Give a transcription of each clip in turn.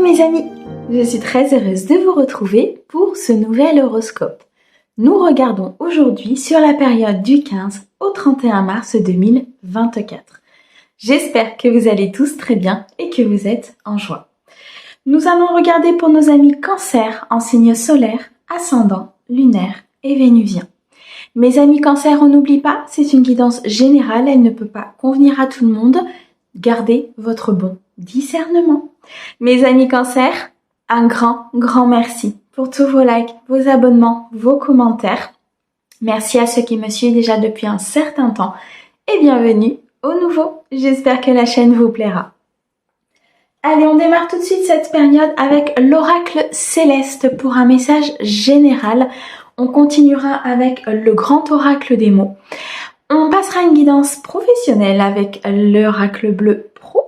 mes amis, je suis très heureuse de vous retrouver pour ce nouvel horoscope. Nous regardons aujourd'hui sur la période du 15 au 31 mars 2024. J'espère que vous allez tous très bien et que vous êtes en joie. Nous allons regarder pour nos amis Cancer en signe solaire, ascendant, lunaire et vénusien. Mes amis Cancer, on n'oublie pas, c'est une guidance générale, elle ne peut pas convenir à tout le monde. Gardez votre bon discernement. Mes amis Cancer, un grand merci pour tous vos likes, vos abonnements, vos commentaires. Merci à ceux qui me suivent déjà depuis un certain temps et bienvenue aux nouveaux. J'espère que la chaîne vous plaira. Allez, on démarre tout de suite cette période avec l'oracle céleste pour un message général. On continuera avec le grand oracle des mots. On passera une guidance professionnelle avec l'oracle bleu pro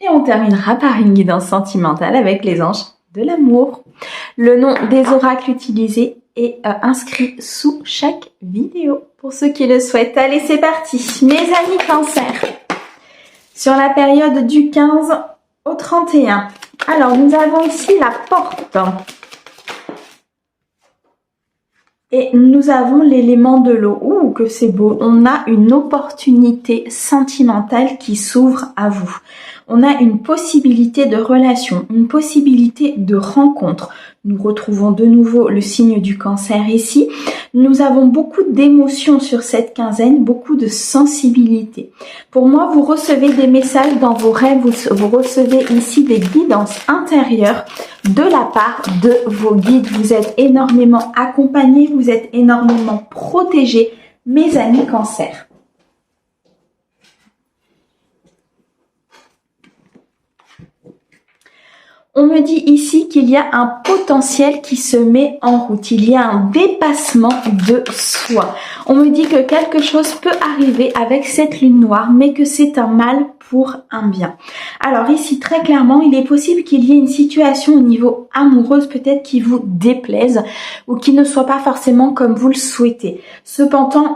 et on terminera par une guidance sentimentale avec les anges de l'amour. Le nom des oracles utilisés est inscrit sous chaque vidéo pour ceux qui le souhaitent. Allez, c'est parti. Mes amis Cancer, sur la période du 15 au 31. Alors, nous avons ici la porte. Et nous avons l'élément de l'eau. Ouh, que c'est beau. On a une opportunité sentimentale qui s'ouvre à vous. On a une possibilité de relation, une possibilité de rencontre. Nous retrouvons de nouveau le signe du Cancer ici. Nous avons beaucoup d'émotions sur cette quinzaine, beaucoup de sensibilité. Pour moi, vous recevez des messages dans vos rêves, vous recevez ici des guidances intérieures de la part de vos guides. Vous êtes énormément accompagnés, vous êtes énormément protégés, mes amis Cancer. On me dit ici qu'il y a un potentiel qui se met en route. Il y a un dépassement de soi. On me dit que quelque chose peut arriver avec cette lune noire, mais que c'est un mal pour un bien. Alors ici, très clairement, il est possible qu'il y ait une situation au niveau amoureuse peut-être qui vous déplaise ou qui ne soit pas forcément comme vous le souhaitez. Cependant,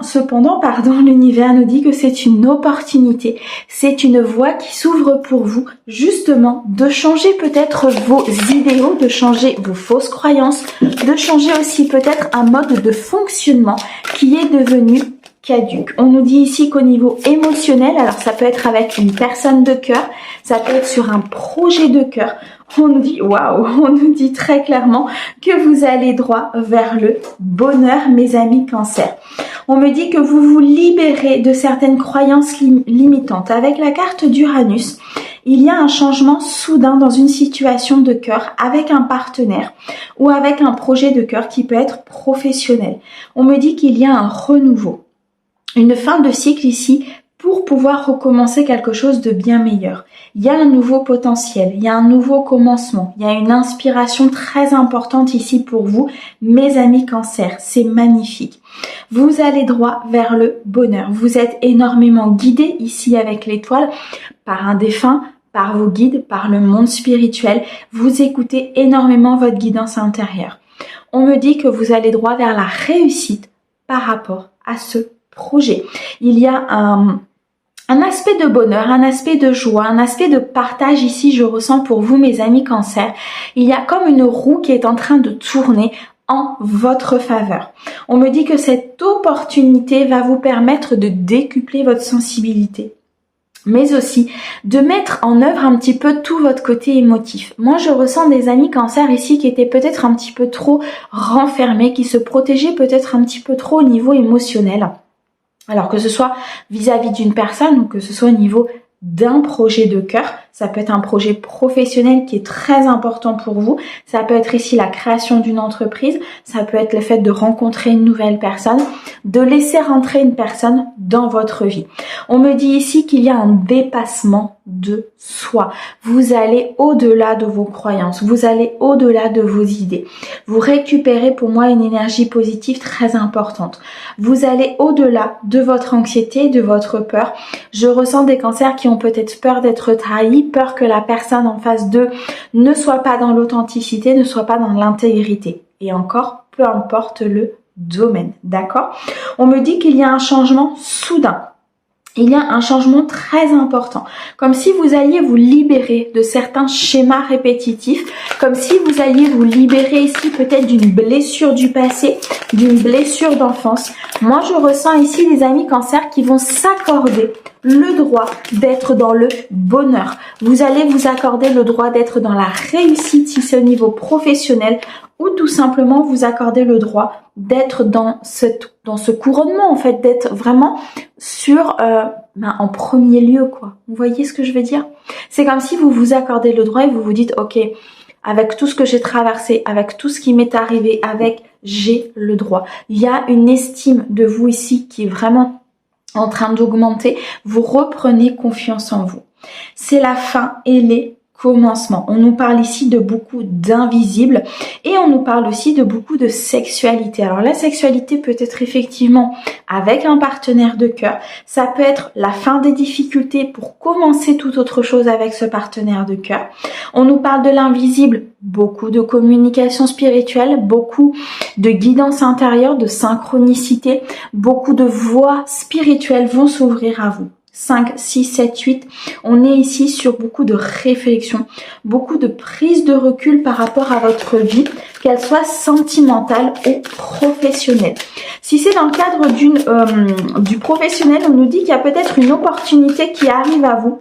l'univers nous dit que c'est une opportunité, c'est une voie qui s'ouvre pour vous, justement, de changer peut-être vos idéaux, de changer vos fausses croyances, de changer aussi peut-être un mode de fonctionnement qui est devenu caduque. On nous dit ici qu'au niveau émotionnel, alors ça peut être avec une personne de cœur, ça peut être sur un projet de cœur. On nous dit, waouh, on nous dit très clairement que vous allez droit vers le bonheur, mes amis Cancer. On me dit que vous vous libérez de certaines croyances limitantes. Avec la carte d'Uranus, il y a un changement soudain dans une situation de cœur avec un partenaire ou avec un projet de cœur qui peut être professionnel. On me dit qu'il y a un renouveau. Une fin de cycle ici pour pouvoir recommencer quelque chose de bien meilleur. Il y a un nouveau potentiel, il y a un nouveau commencement, il y a une inspiration très importante ici pour vous, mes amis Cancer. C'est magnifique. Vous allez droit vers le bonheur. Vous êtes énormément guidés ici avec l'étoile par un défunt, par vos guides, par le monde spirituel. Vous écoutez énormément votre guidance intérieure. On me dit que vous allez droit vers la réussite par rapport à ce projet. Il y a un aspect de bonheur, un aspect de joie, un aspect de partage ici, je ressens pour vous, mes amis Cancer. Il y a comme une roue qui est en train de tourner en votre faveur. On me dit que cette opportunité va vous permettre de décupler votre sensibilité, mais aussi de mettre en œuvre un petit peu tout votre côté émotif. Moi, je ressens des amis Cancer ici qui étaient peut-être un petit peu trop renfermés, qui se protégeaient peut-être un petit peu trop au niveau émotionnel. Alors que ce soit vis-à-vis d'une personne ou que ce soit au niveau d'un projet de cœur, ça peut être un projet professionnel qui est très important pour vous, ça peut être ici la création d'une entreprise, ça peut être le fait de rencontrer une nouvelle personne, de laisser rentrer une personne dans votre vie. On me dit ici qu'il y a un dépassement de soi. Vous allez au-delà de vos croyances, vous allez au-delà de vos idées. Vous récupérez pour moi une énergie positive très importante. Vous allez au-delà de votre anxiété, de votre peur. Je ressens des cancers qui ont peut-être peur d'être trahis, peur que la personne en face d'eux ne soit pas dans l'authenticité, ne soit pas dans l'intégrité. Et encore, peu importe le domaine, d'accord? On me dit qu'il y a un changement soudain il y a un changement très important, comme si vous alliez vous libérer de certains schémas répétitifs, comme si vous alliez vous libérer ici peut-être d'une blessure du passé, d'une blessure d'enfance. Moi, je ressens ici les amis Cancer qui vont s'accorder le droit d'être dans le bonheur. Vous allez vous accorder le droit d'être dans la réussite si c'est au niveau professionnel, ou tout simplement vous accorder le droit d'être dans ce couronnement, en fait, d'être vraiment sur en premier lieu, quoi. Vous voyez ce que je veux dire? C'est comme si vous vous accordez le droit et vous vous dites, ok, avec tout ce que j'ai traversé, avec tout ce qui m'est arrivé, j'ai le droit. Il y a une estime de vous ici qui est vraiment en train d'augmenter. Vous reprenez confiance en vous. C'est la fin et les commencements. On nous parle ici de beaucoup d'invisibles et on nous parle aussi de beaucoup de sexualité. Alors la sexualité peut être effectivement avec un partenaire de cœur. Ça peut être la fin des difficultés pour commencer toute autre chose avec ce partenaire de cœur. On nous parle de l'invisible, beaucoup de communication spirituelle, beaucoup de guidance intérieure, de synchronicité, beaucoup de voies spirituelles vont s'ouvrir à vous. 5, 6, 7, 8, on est ici sur beaucoup de réflexion, beaucoup de prise de recul par rapport à votre vie, qu'elle soit sentimentale ou professionnelle. Si c'est dans le cadre du professionnel, on nous dit qu'il y a peut-être une opportunité qui arrive à vous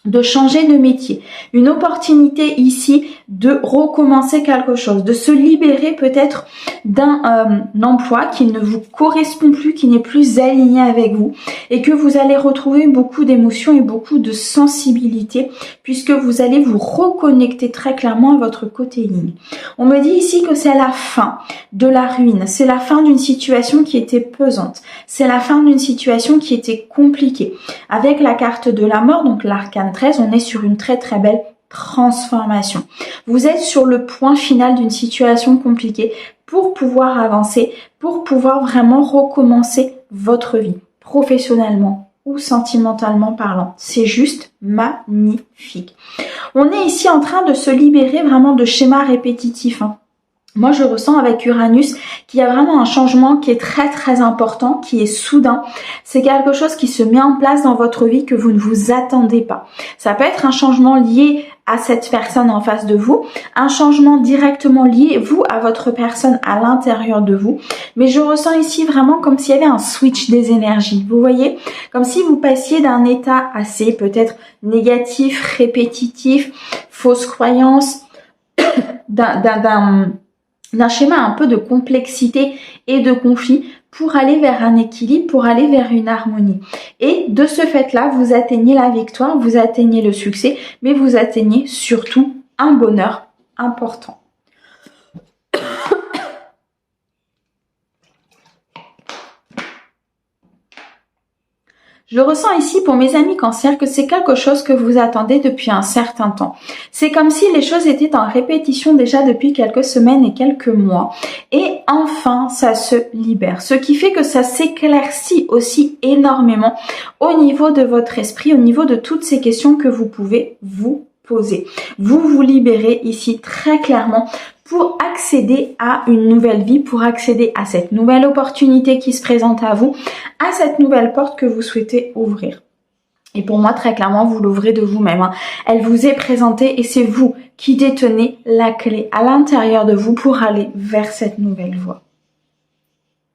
de changer de métier, une opportunité ici de recommencer quelque chose, de se libérer peut-être d'un emploi qui ne vous correspond plus, qui n'est plus aligné avec vous et que vous allez retrouver beaucoup d'émotions et beaucoup de sensibilité puisque vous allez vous reconnecter très clairement à votre côté ligne. On me dit ici que c'est la fin de la ruine, c'est la fin d'une situation qui était pesante, c'est la fin d'une situation qui était compliquée. Avec la carte de la mort, donc l'arcane 13, on est sur une très très belle transformation. Vous êtes sur le point final d'une situation compliquée pour pouvoir avancer, pour pouvoir vraiment recommencer votre vie, professionnellement ou sentimentalement parlant. C'est juste magnifique. On est ici en train de se libérer vraiment de schémas répétitifs, hein. Moi, je ressens avec Uranus qu'il y a vraiment un changement qui est très très important, qui est soudain. C'est quelque chose qui se met en place dans votre vie que vous ne vous attendez pas. Ça peut être un changement lié à cette personne en face de vous, un changement directement lié, vous, à votre personne à l'intérieur de vous. Mais je ressens ici vraiment comme s'il y avait un switch des énergies. Vous voyez? Comme si vous passiez d'un état assez peut-être négatif, répétitif, fausse croyance, d'un schéma un peu de complexité et de conflit pour aller vers un équilibre, pour aller vers une harmonie. Et de ce fait-là, vous atteignez la victoire, vous atteignez le succès, mais vous atteignez surtout un bonheur important. Je ressens ici pour mes amis Cancer que c'est quelque chose que vous attendez depuis un certain temps. C'est comme si les choses étaient en répétition déjà depuis quelques semaines et quelques mois. Et enfin, ça se libère. Ce qui fait que ça s'éclaircit aussi énormément au niveau de votre esprit, au niveau de toutes ces questions que vous pouvez vous poser. Vous vous libérez ici très clairement pour accéder à une nouvelle vie, pour accéder à cette nouvelle opportunité qui se présente à vous, à cette nouvelle porte que vous souhaitez ouvrir. Et pour moi, très clairement, vous l'ouvrez de vous-même, hein. Elle vous est présentée et c'est vous qui détenez la clé à l'intérieur de vous pour aller vers cette nouvelle voie.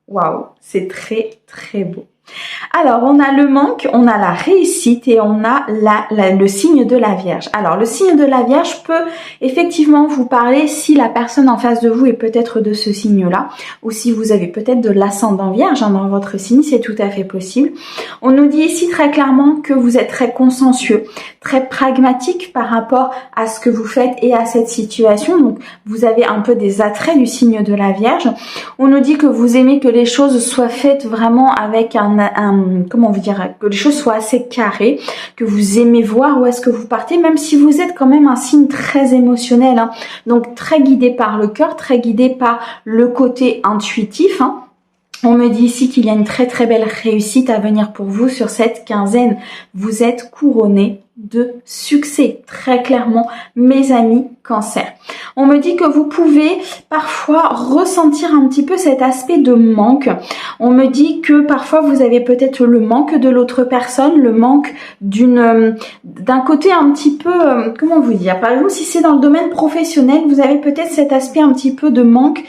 Waouh, c'est très très beau. Alors, on a le manque, on a la réussite et on a le signe de la Vierge. Alors, le signe de la Vierge peut effectivement vous parler si la personne en face de vous est peut-être de ce signe-là ou si vous avez peut-être de l'ascendant Vierge dans votre signe, c'est tout à fait possible. On nous dit ici très clairement que vous êtes très consciencieux, très pragmatique par rapport à ce que vous faites et à cette situation. Donc, vous avez un peu des attraits du signe de la Vierge. On nous dit que vous aimez que les choses soient faites vraiment avec comment vous dire, que les choses soient assez carrées, que vous aimez voir où est-ce que vous partez, même si vous êtes quand même un signe très émotionnel, hein. Donc très guidé par le cœur, très guidé par le côté intuitif, hein. On me dit ici qu'il y a une très très belle réussite à venir pour vous sur cette quinzaine. Vous êtes couronné de succès, très clairement, mes amis Cancer. On me dit que vous pouvez parfois ressentir un petit peu cet aspect de manque. On me dit que parfois vous avez peut-être le manque de l'autre personne, le manque d'un côté un petit peu, comment vous dire, par exemple si c'est dans le domaine professionnel, vous avez peut-être cet aspect un petit peu de manque.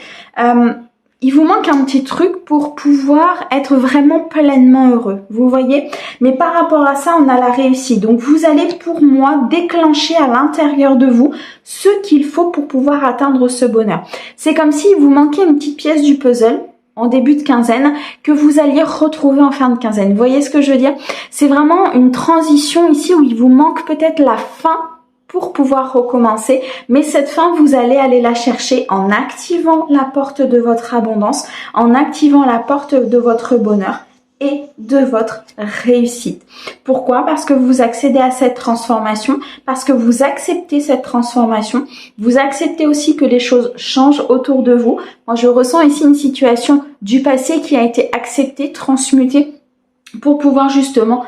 Il vous manque un petit truc pour pouvoir être vraiment pleinement heureux, vous voyez. Mais par rapport à ça, on a la réussite. Donc vous allez pour moi déclencher à l'intérieur de vous ce qu'il faut pour pouvoir atteindre ce bonheur. C'est comme s'il vous manquait une petite pièce du puzzle en début de quinzaine que vous alliez retrouver en fin de quinzaine. Vous voyez ce que je veux dire? C'est vraiment une transition ici où il vous manque peut-être la fin pour pouvoir recommencer, mais cette fin, vous allez aller la chercher en activant la porte de votre abondance, en activant la porte de votre bonheur et de votre réussite. Pourquoi? Parce que vous accédez à cette transformation, parce que vous acceptez cette transformation, vous acceptez aussi que les choses changent autour de vous. Moi, je ressens ici une situation du passé qui a été acceptée, transmutée, pour pouvoir justement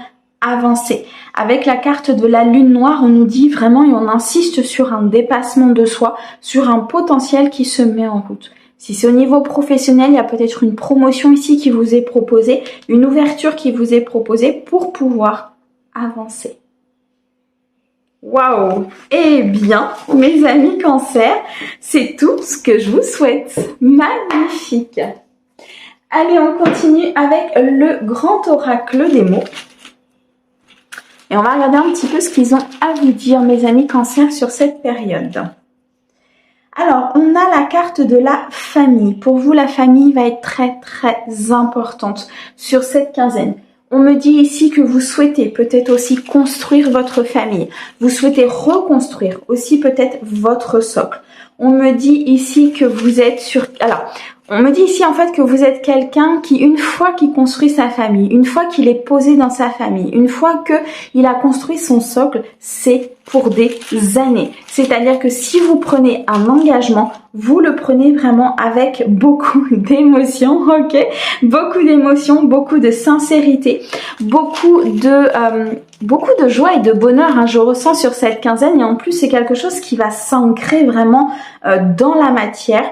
avancer. Avec la carte de la lune noire, on nous dit vraiment et on insiste sur un dépassement de soi, sur un potentiel qui se met en route. Si c'est au niveau professionnel, il y a peut-être une promotion ici qui vous est proposée, une ouverture qui vous est proposée pour pouvoir avancer. Waouh! Eh bien, mes amis Cancer, c'est tout ce que je vous souhaite. Magnifique! Allez, on continue avec le grand oracle des mots. Et on va regarder un petit peu ce qu'ils ont à vous dire, mes amis Cancer, sur cette période. Alors, on a la carte de la famille. Pour vous, la famille va être très, très importante sur cette quinzaine. On me dit ici que vous souhaitez peut-être aussi construire votre famille. Vous souhaitez reconstruire aussi peut-être votre socle. On me dit ici que vous êtes sur... Alors, on me dit ici en fait que vous êtes quelqu'un qui, une fois qu'il construit sa famille, une fois qu'il est posé dans sa famille, une fois qu'il a construit son socle, c'est pour des années. C'est-à-dire que si vous prenez un engagement, vous le prenez vraiment avec beaucoup d'émotions, ok? Beaucoup d'émotions, beaucoup de sincérité, beaucoup de joie et de bonheur, hein, je ressens sur cette quinzaine. Et en plus, c'est quelque chose qui va s'ancrer vraiment dans la matière.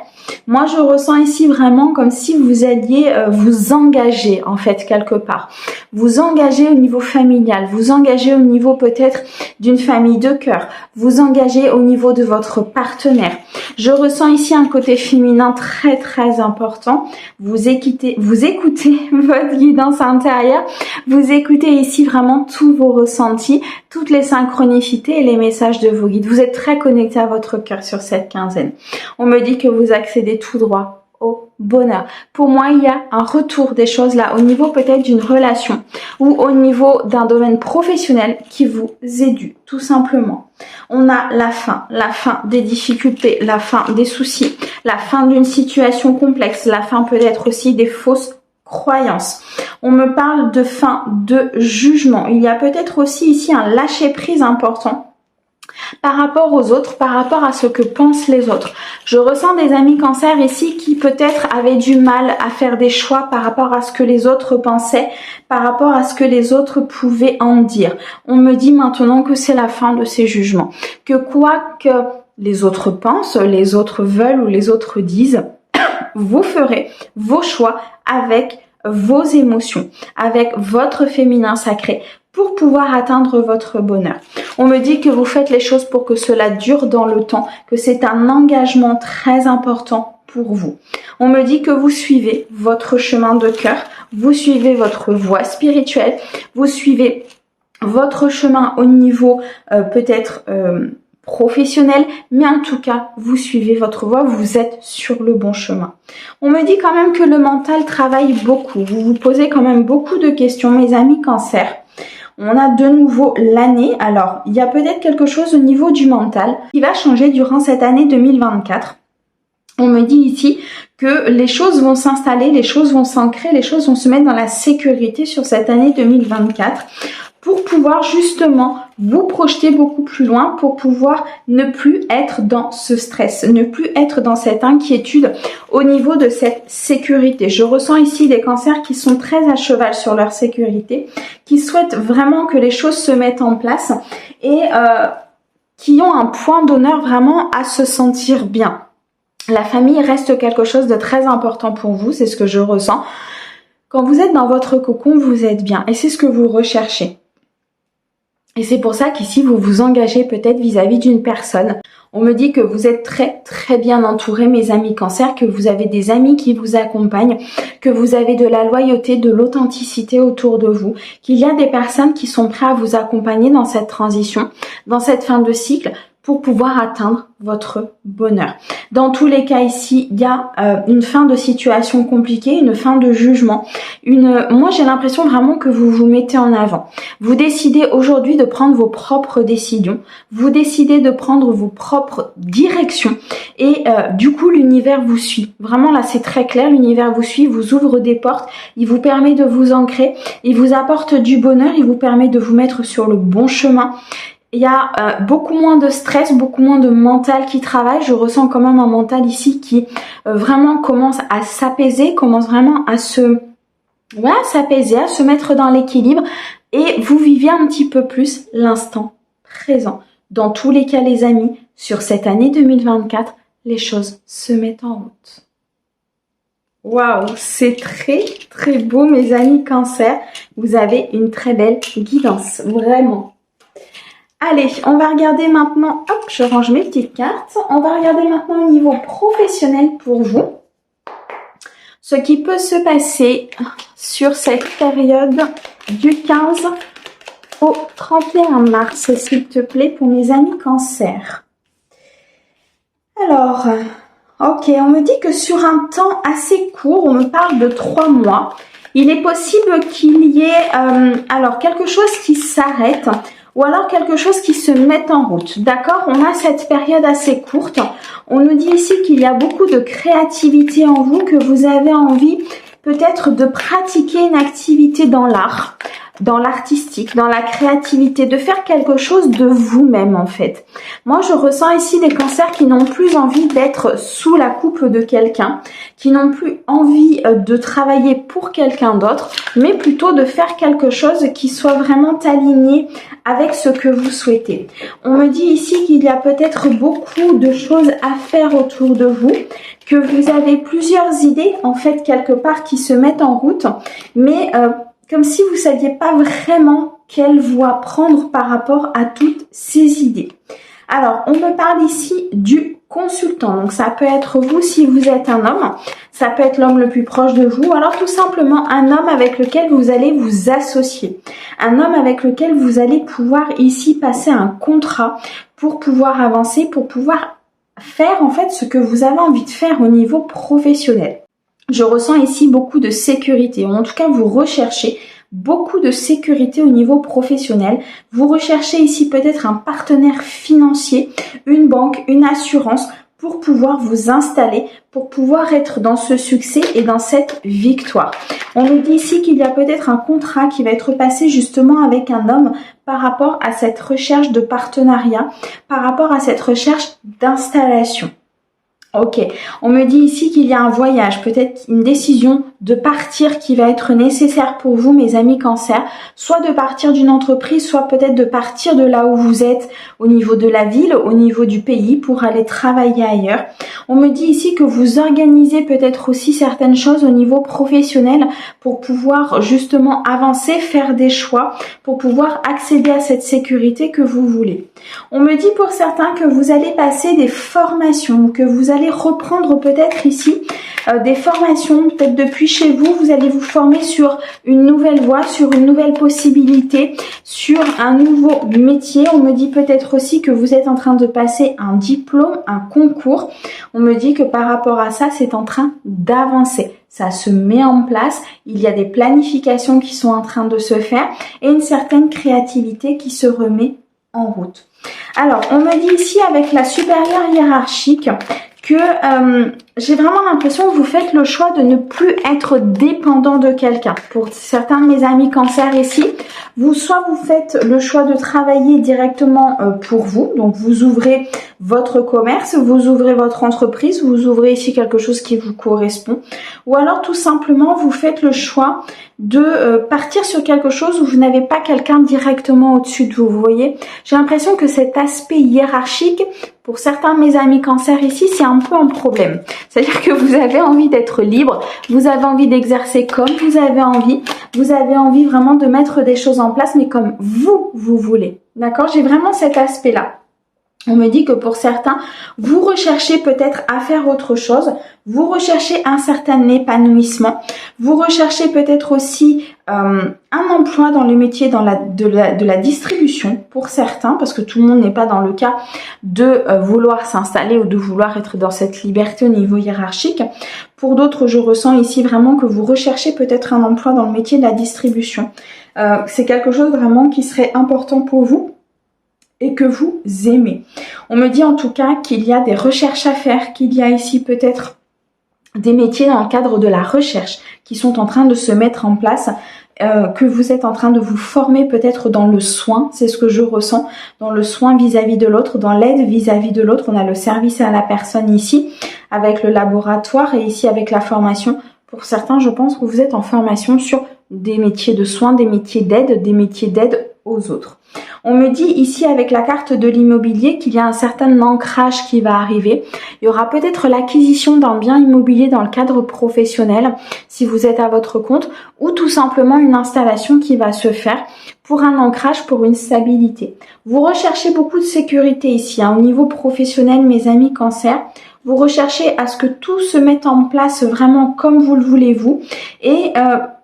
Moi, je ressens ici vraiment comme si vous alliez vous engager en fait quelque part. Vous engager au niveau familial, vous engager au niveau peut-être d'une famille de cœur, vous engager au niveau de votre partenaire. Je ressens ici un côté féminin très très important. Vous écoutez votre guidance intérieure, vous écoutez ici vraiment tous vos ressentis, toutes les synchronicités et les messages de vos guides. Vous êtes très connecté à votre cœur sur cette quinzaine. On me dit que vous accédez tout droit au bonheur. Pour moi, il y a un retour des choses là au niveau peut-être d'une relation ou au niveau d'un domaine professionnel qui vous est dû, tout simplement. On a la fin des difficultés, la fin des soucis, la fin d'une situation complexe, la fin peut-être aussi des fausses croyances. On me parle de fin de jugement. Il y a peut-être aussi ici un lâcher-prise important par rapport aux autres, par rapport à ce que pensent les autres. Je ressens des amis Cancer ici qui peut-être avaient du mal à faire des choix par rapport à ce que les autres pensaient, par rapport à ce que les autres pouvaient en dire. On me dit maintenant que c'est la fin de ces jugements, que quoi que les autres pensent, les autres veulent ou les autres disent, vous ferez vos choix avec vos émotions, avec votre féminin sacré, pour pouvoir atteindre votre bonheur. On me dit que vous faites les choses pour que cela dure dans le temps, que c'est un engagement très important pour vous. On me dit que vous suivez votre chemin de cœur, vous suivez votre voie spirituelle, vous suivez votre chemin au niveau peut-être professionnel, mais en tout cas, vous suivez votre voie, vous êtes sur le bon chemin. On me dit quand même que le mental travaille beaucoup. Vous vous posez quand même beaucoup de questions, mes amis Cancer. On a de nouveau l'année. Alors, il y a peut-être quelque chose au niveau du mental qui va changer durant cette année 2024. On me dit ici que les choses vont s'installer, les choses vont s'ancrer, les choses vont se mettre dans la sécurité sur cette année 2024. pour pouvoir justement vous projeter beaucoup plus loin, pour pouvoir ne plus être dans ce stress, ne plus être dans cette inquiétude au niveau de cette sécurité. Je ressens ici des cancers qui sont très à cheval sur leur sécurité, qui souhaitent vraiment que les choses se mettent en place et qui ont un point d'honneur vraiment à se sentir bien. La famille reste quelque chose de très important pour vous, c'est ce que je ressens. Quand vous êtes dans votre cocon, vous êtes bien et c'est ce que vous recherchez. Et c'est pour ça qu'ici, vous vous engagez peut-être vis-à-vis d'une personne. On me dit que vous êtes très bien entourés, mes amis cancer, que vous avez des amis qui vous accompagnent, que vous avez de la loyauté, de l'authenticité autour de vous, qu'il y a des personnes qui sont prêtes à vous accompagner dans cette transition, dans cette fin de cycle, pour pouvoir atteindre votre bonheur. Dans tous les cas ici, il y a une fin de situation compliquée, une fin de jugement. Moi, j'ai l'impression vraiment que vous vous mettez en avant. Vous décidez aujourd'hui de prendre vos propres décisions. Vous décidez de prendre vos propres directions. Et du coup, l'univers vous suit. Vraiment, là, c'est très clair. L'univers vous suit, vous ouvre des portes. Il vous permet de vous ancrer. Il vous apporte du bonheur. Il vous permet de vous mettre sur le bon chemin. Il y a beaucoup moins de stress, beaucoup moins de mental qui travaille. Je ressens quand même un mental ici qui vraiment commence à s'apaiser, commence vraiment à s'apaiser, à se mettre dans l'équilibre. Et vous vivez un petit peu plus l'instant présent. Dans tous les cas, les amis, sur cette année 2024, les choses se mettent en route. Waouh, c'est très beau, mes amis cancer. Vous avez une très belle guidance, vraiment. Allez, on va regarder maintenant, hop, je range mes petites cartes. On va regarder maintenant au niveau professionnel pour vous. Ce qui peut se passer sur cette période du 15 au 31 mars, s'il te plaît, pour mes amis cancer. Alors, ok, on me dit que sur un temps assez court, on me parle de 3 mois. Il est possible qu'il y ait alors quelque chose qui s'arrête ou alors quelque chose qui se met en route. D'accord? On a cette période assez courte. On nous dit ici qu'il y a beaucoup de créativité en vous, que vous avez envie peut-être de pratiquer une activité dans l'art, dans l'artistique, dans la créativité, de faire quelque chose de vous-même en fait. Moi, je ressens ici des cancers qui n'ont plus envie d'être sous la coupe de quelqu'un, qui n'ont plus envie de travailler pour quelqu'un d'autre, mais plutôt de faire quelque chose qui soit vraiment aligné avec ce que vous souhaitez. On me dit ici qu'il y a peut-être beaucoup de choses à faire autour de vous, que vous avez plusieurs idées en fait quelque part qui se mettent en route, mais comme si vous ne saviez pas vraiment quelle voie prendre par rapport à toutes ces idées. Alors, on me parle ici du consultant. Donc, ça peut être vous si vous êtes un homme. Ça peut être l'homme le plus proche de vous. Ou alors, tout simplement, un homme avec lequel vous allez vous associer. Un homme avec lequel vous allez pouvoir ici passer un contrat pour pouvoir avancer, pour pouvoir faire en fait ce que vous avez envie de faire au niveau professionnel. Je ressens ici beaucoup de sécurité, en tout cas vous recherchez beaucoup de sécurité au niveau professionnel. Vous recherchez ici peut-être un partenaire financier, une banque, une assurance pour pouvoir vous installer, pour pouvoir être dans ce succès et dans cette victoire. On nous dit ici qu'il y a peut-être un contrat qui va être passé justement avec un homme par rapport à cette recherche de partenariat, par rapport à cette recherche d'installation. Ok, on me dit ici qu'il y a un voyage, peut-être une décision de partir qui va être nécessaire pour vous, mes amis cancer, soit de partir d'une entreprise, soit peut-être de partir de là où vous êtes, au niveau de la ville, au niveau du pays, pour aller travailler ailleurs. On me dit ici que vous organisez peut-être aussi certaines choses au niveau professionnel pour pouvoir justement avancer, faire des choix, pour pouvoir accéder à cette sécurité que vous voulez. On me dit pour certains que vous allez passer des formations, que vous allez reprendre peut-être ici des formations, peut-être depuis chez vous, vous allez vous former sur une nouvelle voie, sur une nouvelle possibilité, sur un nouveau métier. On me dit peut-être aussi que vous êtes en train de passer un diplôme, un concours. On me dit que par rapport à ça, c'est en train d'avancer. Ça se met en place, il y a des planifications qui sont en train de se faire et une certaine créativité qui se remet en route. Alors, on me dit ici avec la supérieure hiérarchique que j'ai vraiment l'impression que vous faites le choix de ne plus être dépendant de quelqu'un. Pour certains de mes amis cancer ici, soit vous faites le choix de travailler directement pour vous. Donc vous ouvrez votre commerce, vous ouvrez votre entreprise, vous ouvrez ici quelque chose qui vous correspond. Ou alors tout simplement vous faites le choix de partir sur quelque chose où vous n'avez pas quelqu'un directement au-dessus de vous. Vous voyez, j'ai l'impression que cet aspect hiérarchique, pour certains de mes amis cancer ici, c'est un peu un problème. C'est-à-dire que vous avez envie d'être libre, vous avez envie d'exercer comme vous avez envie vraiment de mettre des choses en place, mais comme vous voulez. D'accord? J'ai vraiment cet aspect-là. On me dit que pour certains, vous recherchez peut-être à faire autre chose, vous recherchez un certain épanouissement, vous recherchez peut-être aussi un emploi dans le métier de la distribution pour certains, parce que tout le monde n'est pas dans le cas de vouloir s'installer ou de vouloir être dans cette liberté au niveau hiérarchique. Pour d'autres, je ressens ici vraiment que vous recherchez peut-être un emploi dans le métier de la distribution. C'est quelque chose vraiment qui serait important pour vous et que vous aimez. On me dit en tout cas qu'il y a des recherches à faire, qu'il y a ici peut-être des métiers dans le cadre de la recherche qui sont en train de se mettre en place, que vous êtes en train de vous former peut-être dans le soin, c'est ce que je ressens, dans le soin vis-à-vis de l'autre, dans l'aide vis-à-vis de l'autre. On a le service à la personne ici, avec le laboratoire et ici avec la formation. Pour certains, je pense que vous êtes en formation sur des métiers de soins, des métiers d'aide aux autres. On me dit ici avec la carte de l'immobilier qu'il y a un certain ancrage qui va arriver. Il y aura peut-être l'acquisition d'un bien immobilier dans le cadre professionnel si vous êtes à votre compte, ou tout simplement une installation qui va se faire pour un ancrage, pour une stabilité. Vous recherchez beaucoup de sécurité ici, au niveau professionnel, mes amis cancer. Vous recherchez à ce que tout se mette en place vraiment comme vous le voulez vous. Et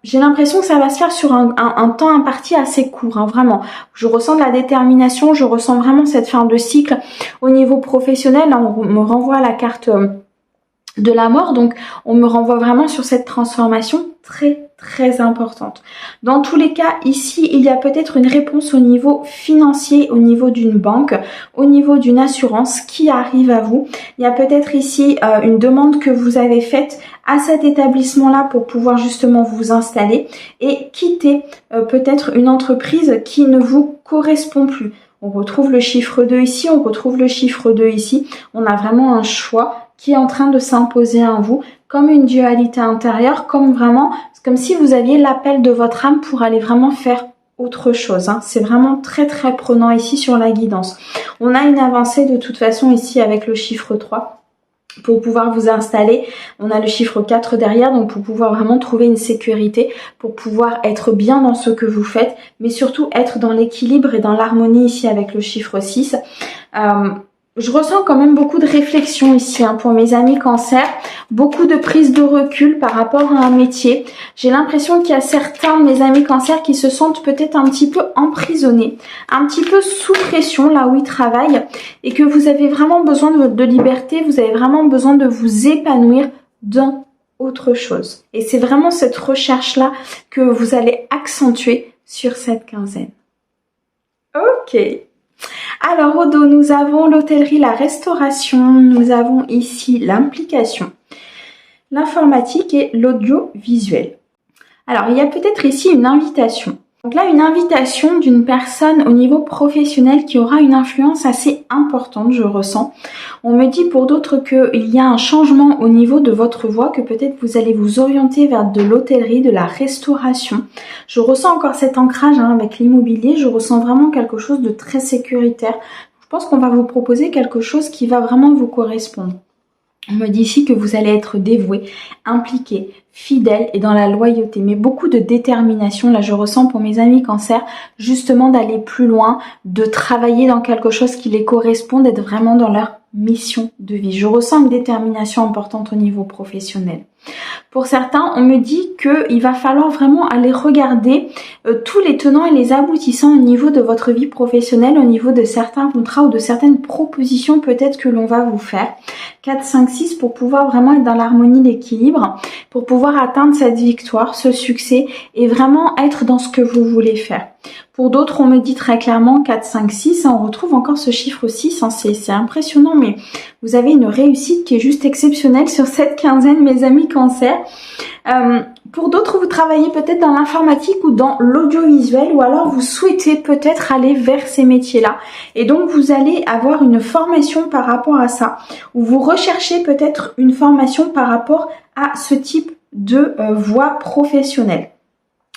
j'ai l'impression que ça va se faire sur un temps imparti assez court, vraiment. Je ressens de la détermination, je ressens vraiment cette fin de cycle au niveau professionnel. Là, on me renvoie la carte de la mort, donc on me renvoie vraiment sur cette transformation très importante. Dans tous les cas, ici, il y a peut-être une réponse au niveau financier, au niveau d'une banque, au niveau d'une assurance qui arrive à vous. Il y a peut-être ici une demande que vous avez faite à cet établissement-là pour pouvoir justement vous installer et quitter peut-être une entreprise qui ne vous correspond plus. On retrouve le chiffre 2 ici, on retrouve le chiffre 2 ici. On a vraiment un choix qui est en train de s'imposer à vous, comme une dualité intérieure, comme si vous aviez l'appel de votre âme pour aller vraiment faire autre chose. C'est vraiment très prenant ici sur la guidance. On a une avancée de toute façon ici avec le chiffre 3. Pour pouvoir vous installer, on a le chiffre 4 derrière, donc pour pouvoir vraiment trouver une sécurité, pour pouvoir être bien dans ce que vous faites, mais surtout être dans l'équilibre et dans l'harmonie ici avec le chiffre 6. Je ressens quand même beaucoup de réflexion ici pour mes amis cancer, beaucoup de prise de recul par rapport à un métier. J'ai l'impression qu'il y a certains de mes amis cancer qui se sentent peut-être un petit peu emprisonnés, un petit peu sous pression là où ils travaillent et que vous avez vraiment besoin de liberté, vous avez vraiment besoin de vous épanouir dans autre chose. Et c'est vraiment cette recherche-là que vous allez accentuer sur cette quinzaine. Ok. Alors au dos, nous avons l'hôtellerie, la restauration, nous avons ici l'implication, l'informatique et l'audiovisuel. Alors il y a peut-être ici une invitation. Donc là, une invitation d'une personne au niveau professionnel qui aura une influence assez importante, je ressens. On me dit pour d'autres qu'il y a un changement au niveau de votre voie, que peut-être vous allez vous orienter vers de l'hôtellerie, de la restauration. Je ressens encore cet ancrage avec l'immobilier, je ressens vraiment quelque chose de très sécuritaire. Je pense qu'on va vous proposer quelque chose qui va vraiment vous correspondre. On me dit ici que vous allez être dévoué, impliqué, fidèle et dans la loyauté, mais beaucoup de détermination. Là, je ressens pour mes amis cancer, justement d'aller plus loin, de travailler dans quelque chose qui les correspond, d'être vraiment dans leur mission de vie. Je ressens une détermination importante au niveau professionnel. Pour certains, on me dit qu'il va falloir vraiment aller regarder tous les tenants et les aboutissants au niveau de votre vie professionnelle, au niveau de certains contrats ou de certaines propositions peut-être que l'on va vous faire. 4, 5, 6 pour pouvoir vraiment être dans l'harmonie, l'équilibre, pour pouvoir atteindre cette victoire, ce succès et vraiment être dans ce que vous voulez faire. Pour d'autres, on me dit très clairement 4, 5, 6. On retrouve encore ce chiffre 6. C'est impressionnant, mais vous avez une réussite qui est juste exceptionnelle sur cette quinzaine, mes amis Cancer. Pour d'autres, vous travaillez peut-être dans l'informatique ou dans l'audiovisuel, ou alors vous souhaitez peut-être aller vers ces métiers-là. Et donc, vous allez avoir une formation par rapport à ça, ou vous recherchez peut-être une formation par rapport à ce type de voie professionnelle.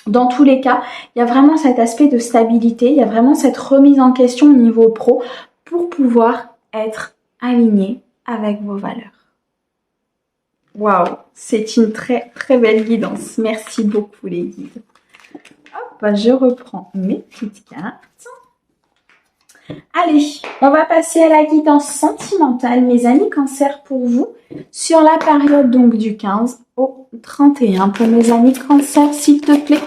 Dans tous les cas, il y a vraiment cet aspect de stabilité, il y a vraiment cette remise en question au niveau pro pour pouvoir être aligné avec vos valeurs. Waouh, c'est une très très belle guidance. Merci beaucoup les guides. Hop, je reprends mes petites cartes. Allez, on va passer à la guidance sentimentale, mes amis Cancer, pour vous, sur la période donc du 15 au 31. Pour mes amis Cancer, s'il te plaît,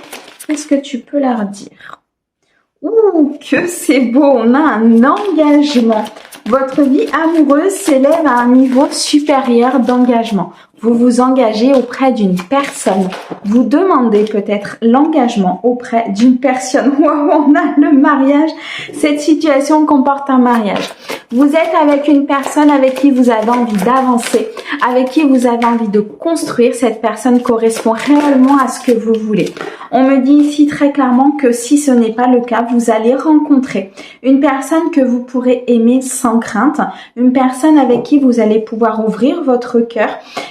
qu'est-ce que tu peux leur dire? Ouh, que c'est beau, on a un engagement. Votre vie amoureuse s'élève à un niveau supérieur d'engagement. Vous vous engagez auprès d'une personne. Vous demandez peut-être l'engagement auprès d'une personne. Waouh, on a le mariage. Cette situation comporte un mariage. Vous êtes avec une personne avec qui vous avez envie d'avancer, avec qui vous avez envie de construire. Cette personne correspond réellement à ce que vous voulez. On me dit ici très clairement que si ce n'est pas le cas, vous allez rencontrer une personne que vous pourrez aimer sans crainte, une personne avec qui vous allez pouvoir ouvrir votre cœur,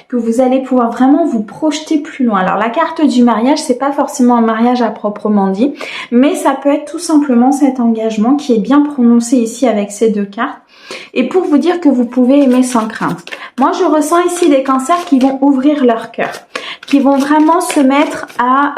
que vous allez pouvoir vraiment vous projeter plus loin. Alors la carte du mariage, c'est pas forcément un mariage à proprement dit, mais ça peut être tout simplement cet engagement qui est bien prononcé ici avec ces deux cartes. Et pour vous dire que vous pouvez aimer sans crainte. Moi, je ressens ici des cancers qui vont ouvrir leur cœur, qui vont vraiment se mettre à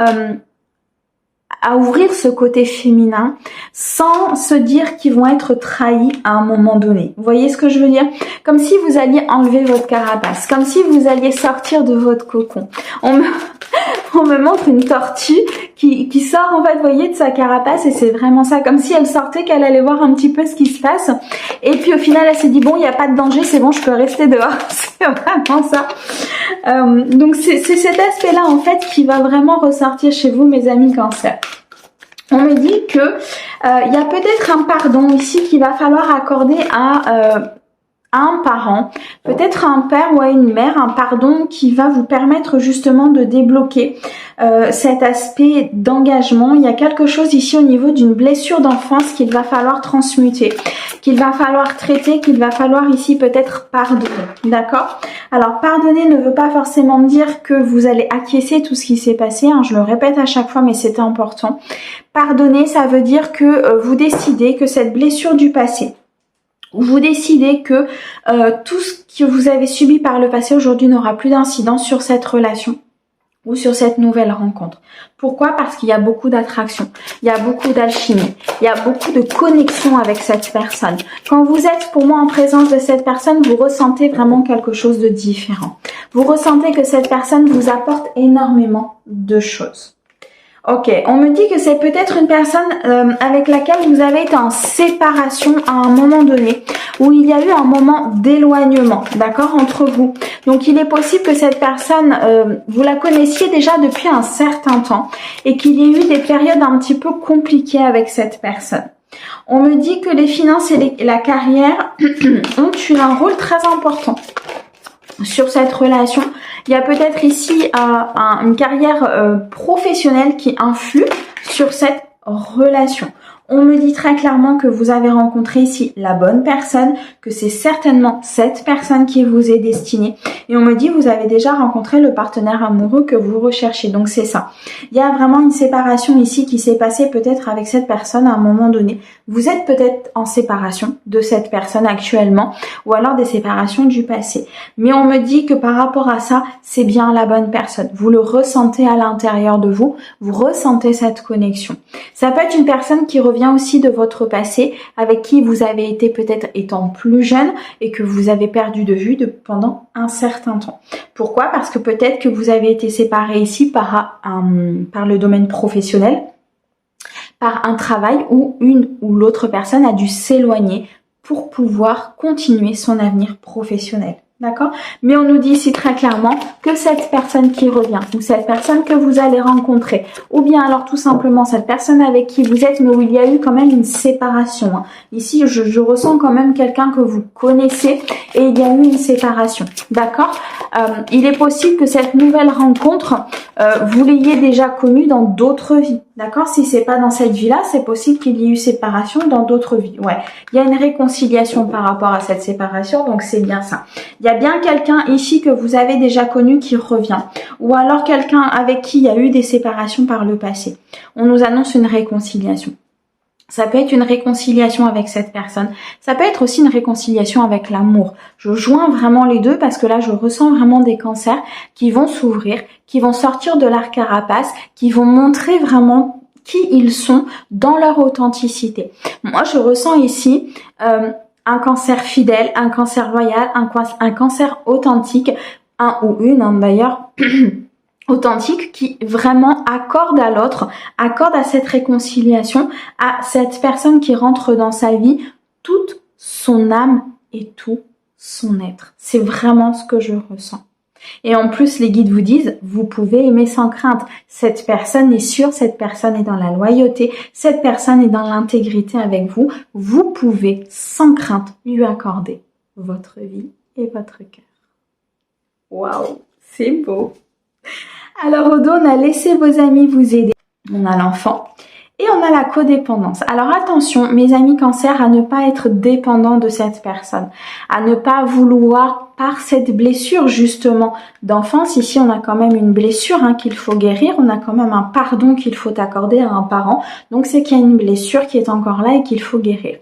ouvrir ce côté féminin sans se dire qu'ils vont être trahis à un moment donné. Vous voyez ce que je veux dire? Comme si vous alliez enlever votre carapace, comme si vous alliez sortir de votre cocon. On me montre une tortue qui sort en fait, vous voyez, de sa carapace, et c'est vraiment ça, comme si elle sortait, qu'elle allait voir un petit peu ce qui se passe, et puis au final elle s'est dit bon, il n'y a pas de danger, c'est bon, je peux rester dehors. C'est vraiment ça. Donc c'est cet aspect-là en fait qui va vraiment ressortir chez vous, mes amis Cancer. On me dit que il y a peut-être un pardon ici qu'il va falloir accorder à un parent, peut-être à un père ou à une mère, un pardon qui va vous permettre justement de débloquer cet aspect d'engagement. Il y a quelque chose ici au niveau d'une blessure d'enfance qu'il va falloir transmuter, qu'il va falloir traiter, qu'il va falloir ici peut-être pardonner, d'accord? Alors pardonner ne veut pas forcément dire que vous allez acquiescer tout ce qui s'est passé, hein, je le répète à chaque fois mais c'est important. Pardonner, ça veut dire que vous décidez que cette blessure du passé, vous décidez que tout ce que vous avez subi par le passé aujourd'hui n'aura plus d'incidence sur cette relation ou sur cette nouvelle rencontre. Pourquoi? Parce qu'il y a beaucoup d'attraction, il y a beaucoup d'alchimie, il y a beaucoup de connexion avec cette personne. Quand vous êtes pour moi en présence de cette personne, vous ressentez vraiment quelque chose de différent. Vous ressentez que cette personne vous apporte énormément de choses. Ok, on me dit que c'est peut-être une personne avec laquelle vous avez été en séparation à un moment donné, où il y a eu un moment d'éloignement, d'accord, entre vous. Donc il est possible que cette personne, vous la connaissiez déjà depuis un certain temps et qu'il y ait eu des périodes un petit peu compliquées avec cette personne. On me dit que les finances et la carrière ont eu un rôle très important sur cette relation. Il y a peut-être ici une carrière professionnelle qui influe sur cette relation. On me dit très clairement que vous avez rencontré ici la bonne personne, que c'est certainement cette personne qui vous est destinée. Et on me dit que vous avez déjà rencontré le partenaire amoureux que vous recherchez. Donc c'est ça. Il y a vraiment une séparation ici qui s'est passée peut-être avec cette personne à un moment donné. Vous êtes peut-être en séparation de cette personne actuellement ou alors des séparations du passé. Mais on me dit que par rapport à ça, c'est bien la bonne personne. Vous le ressentez à l'intérieur de vous. Vous ressentez cette connexion. Ça peut être une personne qui revient aussi de votre passé, avec qui vous avez été peut-être étant plus jeune et que vous avez perdu de vue pendant un certain temps. Pourquoi? Parce que peut-être que vous avez été séparés ici par le domaine professionnel, par un travail où une ou l'autre personne a dû s'éloigner pour pouvoir continuer son avenir professionnel. D'accord? Mais on nous dit ici très clairement que cette personne qui revient, ou cette personne que vous allez rencontrer, ou bien alors tout simplement cette personne avec qui vous êtes, mais où il y a eu quand même une séparation. Hein. Ici, je ressens quand même quelqu'un que vous connaissez et il y a eu une séparation. D'accord? Il est possible que cette nouvelle rencontre, vous l'ayez déjà connue dans d'autres vies. D'accord? Si c'est pas dans cette vie-là, c'est possible qu'il y ait eu séparation dans d'autres vies. Ouais. Il y a une réconciliation par rapport à cette séparation, donc c'est bien ça. Il y a bien quelqu'un ici que vous avez déjà connu qui revient. Ou alors quelqu'un avec qui il y a eu des séparations par le passé. On nous annonce une réconciliation. Ça peut être une réconciliation avec cette personne. Ça peut être aussi une réconciliation avec l'amour. Je joins vraiment les deux parce que là, je ressens vraiment des cancers qui vont s'ouvrir, qui vont sortir de leur carapace, qui vont montrer vraiment qui ils sont dans leur authenticité. Moi, je ressens ici un cancer fidèle, un cancer loyal, un cancer authentique, un ou une d'ailleurs, authentique qui vraiment accorde à l'autre, accorde à cette réconciliation, à cette personne qui rentre dans sa vie toute son âme et tout son être. C'est vraiment ce que je ressens. Et en plus, les guides vous disent, vous pouvez aimer sans crainte. Cette personne est sûre, cette personne est dans la loyauté, cette personne est dans l'intégrité avec vous. Vous pouvez sans crainte lui accorder votre vie et votre cœur. Waouh, c'est beau. Alors au dos, on a laissé vos amis vous aider. On a l'enfant. Et on a la codépendance. Alors attention, mes amis cancer, à ne pas être dépendant de cette personne. À ne pas vouloir, par cette blessure justement d'enfance, ici on a quand même une blessure qu'il faut guérir, on a quand même un pardon qu'il faut accorder à un parent. Donc c'est qu'il y a une blessure qui est encore là et qu'il faut guérir.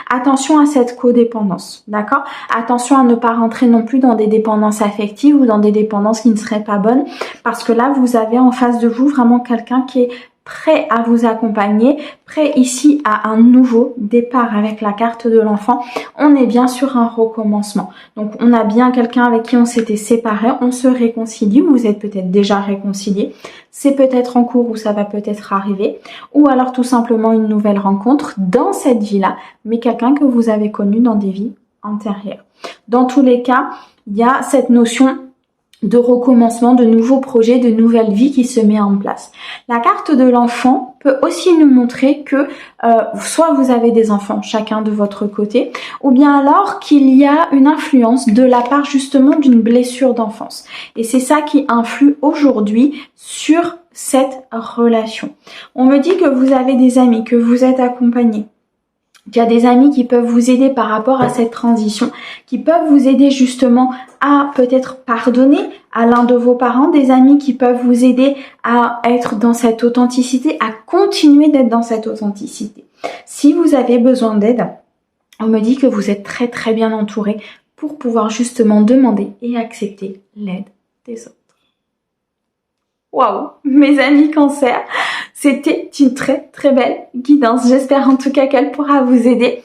Attention à cette codépendance, d'accord? Attention à ne pas rentrer non plus dans des dépendances affectives ou dans des dépendances qui ne seraient pas bonnes. Parce que là, vous avez en face de vous vraiment quelqu'un qui est prêt à vous accompagner, prêt ici à un nouveau départ avec la carte de l'enfant. On est bien sur un recommencement. Donc on a bien quelqu'un avec qui on s'était séparé, on se réconcilie, vous êtes peut-être déjà réconcilié, c'est peut-être en cours ou ça va peut-être arriver, ou alors tout simplement une nouvelle rencontre dans cette vie-là, mais quelqu'un que vous avez connu dans des vies antérieures. Dans tous les cas, il y a cette notion de recommencement, de nouveaux projets, de nouvelles vies qui se met en place. La carte de l'enfant peut aussi nous montrer que soit vous avez des enfants chacun de votre côté, ou bien alors qu'il y a une influence de la part justement d'une blessure d'enfance. Et c'est ça qui influe aujourd'hui sur cette relation. On me dit que vous avez des amis, que vous êtes accompagnés. Il y a des amis qui peuvent vous aider par rapport à cette transition, qui peuvent vous aider justement à peut-être pardonner à l'un de vos parents, des amis qui peuvent vous aider à être dans cette authenticité, à continuer d'être dans cette authenticité. Si vous avez besoin d'aide, on me dit que vous êtes très très bien entouré pour pouvoir justement demander et accepter l'aide des autres. Waouh, mes amis cancer, c'était une très très belle guidance. J'espère en tout cas qu'elle pourra vous aider.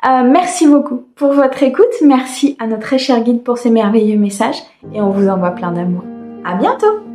Merci beaucoup pour votre écoute. Merci à notre très cher guide pour ces merveilleux messages et on vous envoie plein d'amour. À bientôt.